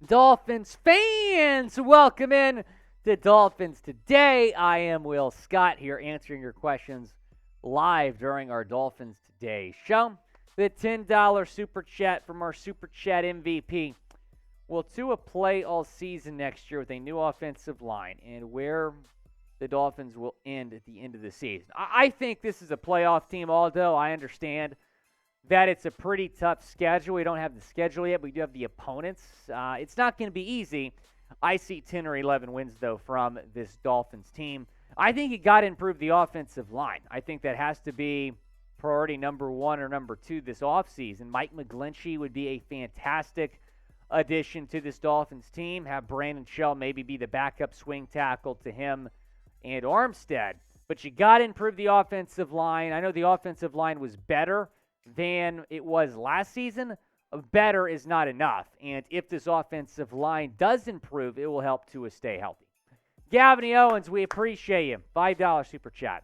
Dolphins fans, welcome in to Dolphins Today. I am Will Scott here answering your questions live during our Dolphins Today show. The $10 Super Chat from our Super Chat MVP. Will Tua play all season next year with a new offensive line, and where the Dolphins will end at the end of the season? I think this is a playoff team, although I understand that it's a pretty tough schedule. We don't have the schedule yet, but we do have the opponents. It's not going to be easy. I see 10 or 11 wins, though, from this Dolphins team. I think you got to improve the offensive line. I think that has to be priority number one or number two this offseason. Mike McGlinchy would be a fantastic addition to this Dolphins team. Have Brandon Shell maybe be the backup swing tackle to him and Armstead. But you got to improve the offensive line. I know the offensive line was better than it was last season. Better is not enough. And if this offensive line does improve, it will help Tua stay healthy. Gavin Owens, we appreciate you. $5 Super Chat.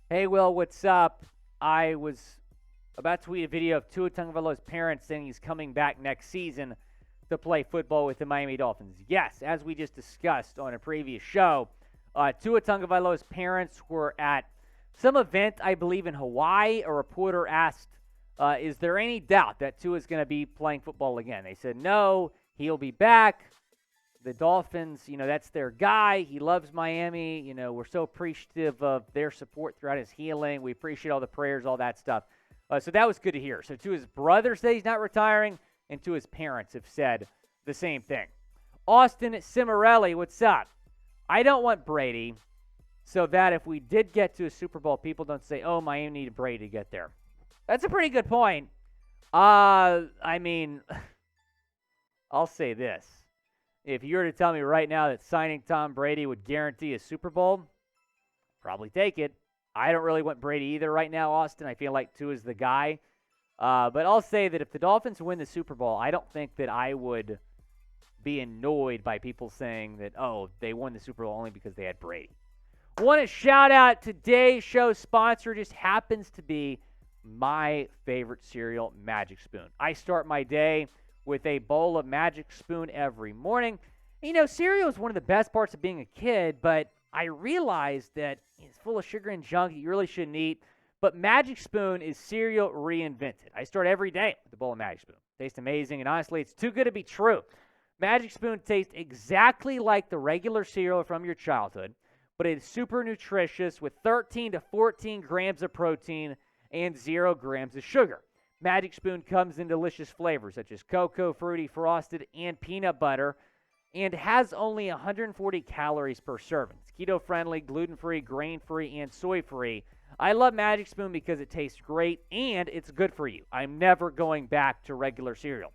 Hey, Will, what's up? I was about to tweet a video of Tua Tagovailoa's parents saying he's coming back next season to play football with the Miami Dolphins. Yes, as we just discussed on a previous show, Tua Tagovailoa's parents were at some event, I believe, in Hawaii. A reporter asked, is there any doubt that Tua is going to be playing football again? They said, no, he'll be back. The Dolphins, that's their guy. He loves Miami. We're so appreciative of their support throughout his healing. We appreciate all the prayers, all that stuff. So that was good to hear. So Tua's brother says he's not retiring, and Tua's parents have said the same thing. Austin Cimarelli, what's up? I don't want Brady, so that if we did get to a Super Bowl, people don't say, oh, Miami needed Brady to get there. That's a pretty good point. I'll say this. If you were to tell me right now that signing Tom Brady would guarantee a Super Bowl, probably take it. I don't really want Brady either right now, Austin. I feel like Tua is the guy. But I'll say that if the Dolphins win the Super Bowl, I don't think that I would be annoyed by people saying that, oh, they won the Super Bowl only because they had Brady. Want to shout out today's show sponsor, just happens to be my favorite cereal, Magic Spoon. I start my day with a bowl of Magic Spoon every morning. Cereal is one of the best parts of being a kid, but I realized that it's full of sugar and junk that you really shouldn't eat. But Magic Spoon is cereal reinvented. I start every day with a bowl of Magic Spoon. Tastes amazing, and honestly, it's too good to be true. Magic Spoon tastes exactly like the regular cereal from your childhood, but it's super nutritious with 13 to 14 grams of protein and 0 grams of sugar. Magic Spoon comes in delicious flavors such as cocoa, fruity, frosted, and peanut butter, and has only 140 calories per serving. It's keto-friendly, gluten-free, grain-free, and soy-free. I love Magic Spoon because it tastes great and it's good for you. I'm never going back to regular cereal.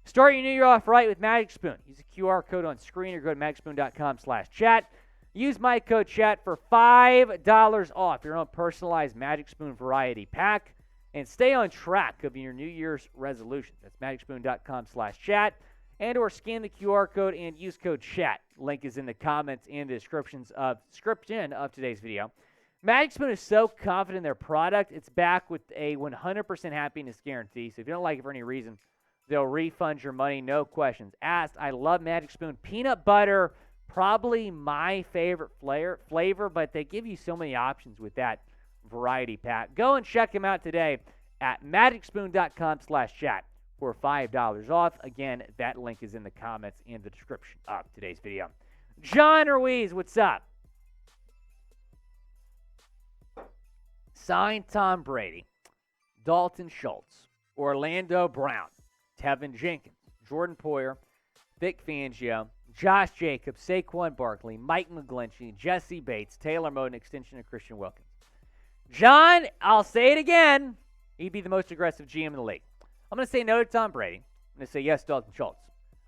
Start your new year off right with Magic Spoon. Use the QR code on screen or go to magicspoon.com/chat. Use my code chat for $5 off your own personalized Magic Spoon variety pack. And stay on track of your New Year's resolutions. That's magicspoon.com/chat. And or scan the QR code and use code chat. Link is in the comments and the description of today's video. Magic Spoon is so confident in their product, it's back with a 100% happiness guarantee. So if you don't like it for any reason, they'll refund your money, no questions asked. I love Magic Spoon. Peanut butter, probably my favorite flavor, but they give you so many options with that variety pack. Go and check them out today at magicspoon.com/chat for $5 off. Again, that link is in the comments and the description of today's video. John Ruiz, what's up? Sign Tom Brady, Dalton Schultz, Orlando Brown, Tevin Jenkins, Jordan Poyer, Vic Fangio, Josh Jacobs, Saquon Barkley, Mike McGlinchy, Jessie Bates, Taylor Moden, extension of Christian Wilkins. John, I'll say it again. He'd be the most aggressive GM in the league. I'm going to say no to Tom Brady. I'm going to say yes to Dalton Schultz.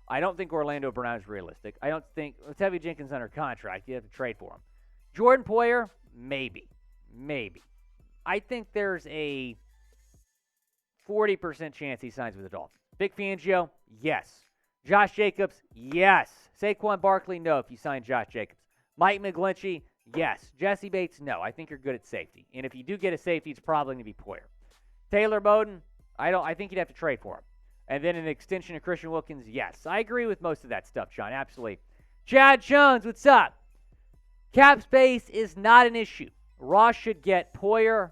I don't think Orlando Brown is realistic. I don't think Tevin Jenkins under contract. You have to trade for him. Jordan Poyer, maybe. I think there's a 40% chance he signs with the Dolphins. Vic Fangio, yes. Josh Jacobs, yes. Saquon Barkley, no, if you sign Josh Jacobs. Mike McGlinchy, yes. Jessie Bates, no. I think you're good at safety. And if you do get a safety, it's probably going to be Poyer. Taylor Moden, I think you'd have to trade for him. And then an extension of Christian Wilkins, yes. I agree with most of that stuff, John, absolutely. Chad Jones, what's up? Cap space is not an issue. Ross should get Poyer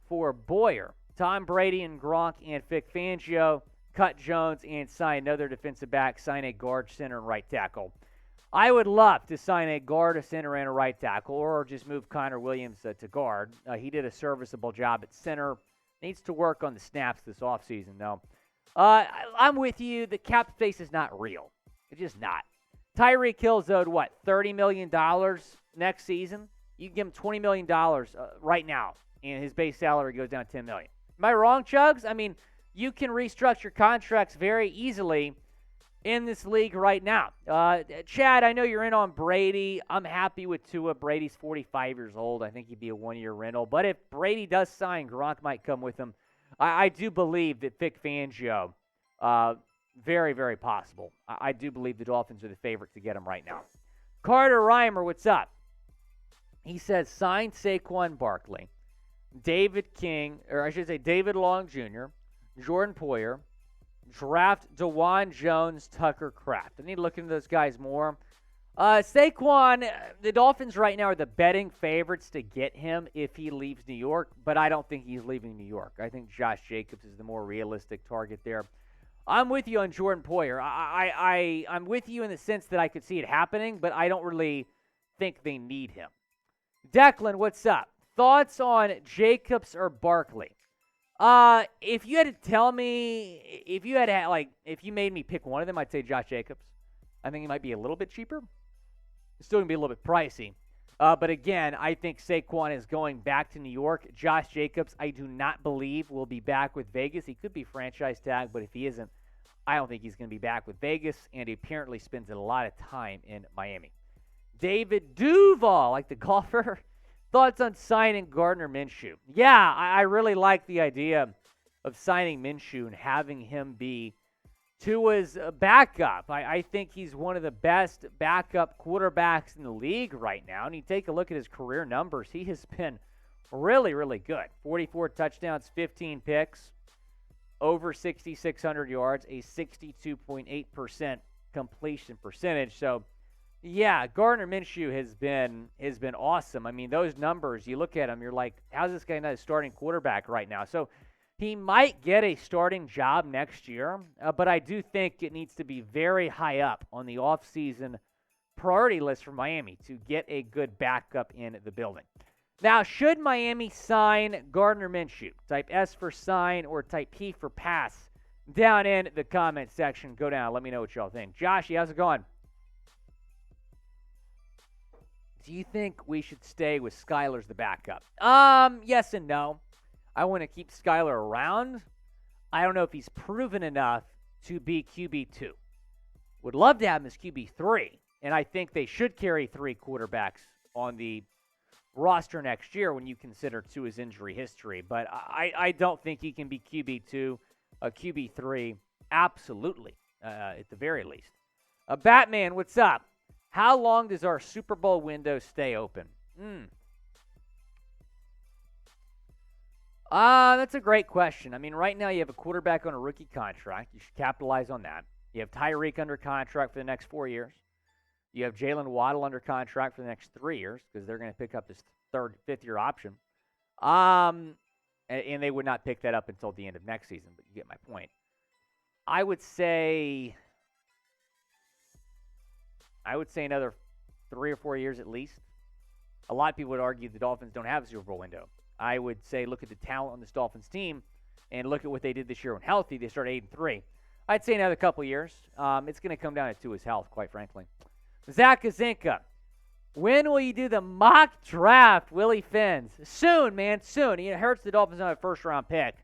for Boyer. Tom Brady and Gronk and Vic Fangio. Cut Jones and sign another defensive back. Sign a guard, center, and right tackle. I would love to sign a guard, a center, and a right tackle, or just move Connor Williams to guard. He did a serviceable job at center. Needs to work on the snaps this offseason, though. I'm with you. The cap space is not real. It's just not. Tyreek Hill's owed, what, $30 million next season? You can give him $20 million right now, and his base salary goes down to $10 million. Am I wrong, Chugs? I mean, you can restructure contracts very easily in this league right now. Chad, I know you're in on Brady. I'm happy with Tua. Brady's 45 years old. I think he'd be a one-year rental. But if Brady does sign, Gronk might come with him. I do believe that Vic Fangio, very, very possible. I do believe the Dolphins are the favorite to get him right now. Carter Reimer, what's up? He says, sign Saquon Barkley, David King, or I should say David Long Jr., Jordan Poyer, draft DeJuan Jones, Tucker Kraft. I need to look into those guys more. Saquon, the Dolphins right now are the betting favorites to get him if he leaves New York, but I don't think he's leaving New York. I think Josh Jacobs is the more realistic target there. I'm with you on Jordan Poyer. I'm with you in the sense that I could see it happening, but I don't really think they need him. Declan, what's up? Thoughts on Jacobs or Barkley? If you had to tell me, if you made me pick one of them, I'd say Josh Jacobs. I think he might be a little bit cheaper. It's still going to be a little bit pricey. But again, I think Saquon is going back to New York. Josh Jacobs, I do not believe will be back with Vegas. He could be franchise tag, but if he isn't, I don't think he's going to be back with Vegas, and he apparently spends a lot of time in Miami. David Duval, like the golfer. Thoughts on signing Gardner Minshew? Yeah, I really like the idea of signing Minshew and having him be Tua's backup. I think he's one of the best backup quarterbacks in the league right now. And you take a look at his career numbers, he has been really, really good. 44 touchdowns, 15 picks, over 6,600 yards, a 62.8% completion percentage. So, yeah, Gardner Minshew has been awesome. I mean, those numbers, you look at them, you're like, how's this guy not a starting quarterback right now? So he might get a starting job next year, but I do think it needs to be very high up on the offseason priority list for Miami to get a good backup in the building. Now, should Miami sign Gardner Minshew? Type S for sign or type P for pass down in the comment section. Go down. Let me know what y'all think. Joshy, how's it going? Do you think we should stay with Skyler as the backup? Yes and no. I want to keep Skyler around. I don't know if he's proven enough to be QB2. Would love to have him as QB3, and I think they should carry 3 quarterbacks on the roster next year when you consider Tua's injury history. But I don't think he can be QB2, QB3, absolutely, at the very least. Batman, what's up? How long does our Super Bowl window stay open? That's a great question. I mean, right now you have a quarterback on a rookie contract. You should capitalize on that. You have Tyreek under contract for the next 4 years. You have Jalen Waddle under contract for the next 3 years because they're going to pick up this 5th-year option. And they would not pick that up until the end of next season, but you get my point. I would say another 3 or 4 years at least. A lot of people would argue the Dolphins don't have a Super Bowl window. I would say look at the talent on this Dolphins team and look at what they did this year when healthy. They started 8-3. I'd say another couple years. It's going to come down to his health, quite frankly. Zach Kazinka, when will you do the mock draft, Willie Fins? Soon, man, soon. It hurts the Dolphins on a first-round pick.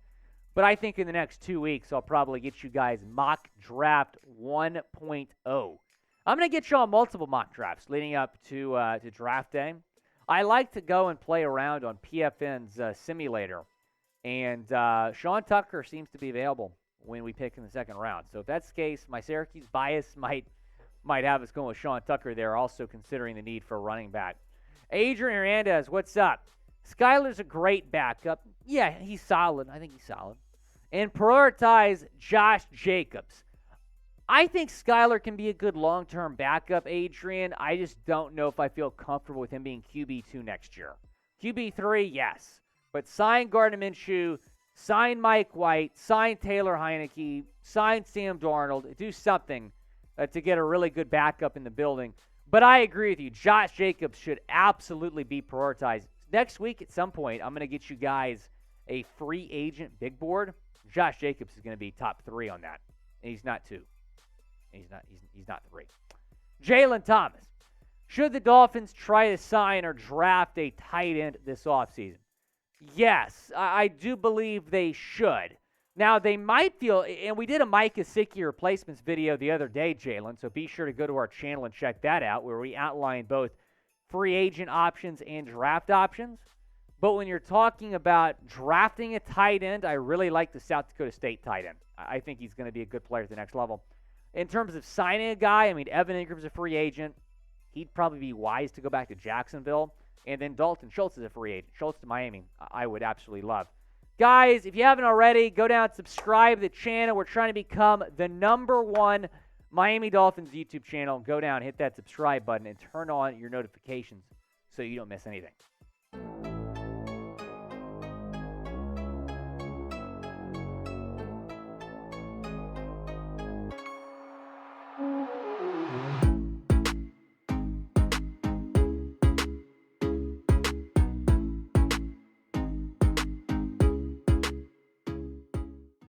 But I think in the next 2 weeks, I'll probably get you guys mock draft 1.0. I'm going to get y'all multiple mock drafts leading up to draft day. I like to go and play around on PFN's simulator, and Sean Tucker seems to be available when we pick in the second round. So if that's the case, my Syracuse bias might have us going with Sean Tucker there, also considering the need for a running back. Adrian Hernandez, what's up? Skyler's a great backup. Yeah, he's solid. I think he's solid. and prioritize Josh Jacobs. I think Skylar can be a good long-term backup, Adrian. I just don't know if I feel comfortable with him being QB2 next year. QB3, yes. But sign Gardner Minshew, sign Mike White, sign Taylor Heineke, sign Sam Darnold, do something to get a really good backup in the building. But I agree with you. Josh Jacobs should absolutely be prioritized. Next week at some point, I'm going to get you guys a free agent big board. Josh Jacobs is going to be top 3 on that. And he's not 2. And he's not 3. Jalen Thomas. Should the Dolphins try to sign or draft a tight end this offseason? Yes, I do believe they should. Now, they might feel, and we did a Mike Gesicki replacements video the other day, Jalen, so be sure to go to our channel and check that out, where we outline both free agent options and draft options. But when you're talking about drafting a tight end, I really like the South Dakota State tight end. I think he's going to be a good player at the next level. In terms of signing a guy, I mean, Evan Ingram's a free agent. He'd probably be wise to go back to Jacksonville. And then Dalton Schultz is a free agent. Schultz to Miami, I would absolutely love. Guys, if you haven't already, go down and subscribe to the channel. We're trying to become the #1 Miami Dolphins YouTube channel. Go down, hit that subscribe button, and turn on your notifications so you don't miss anything.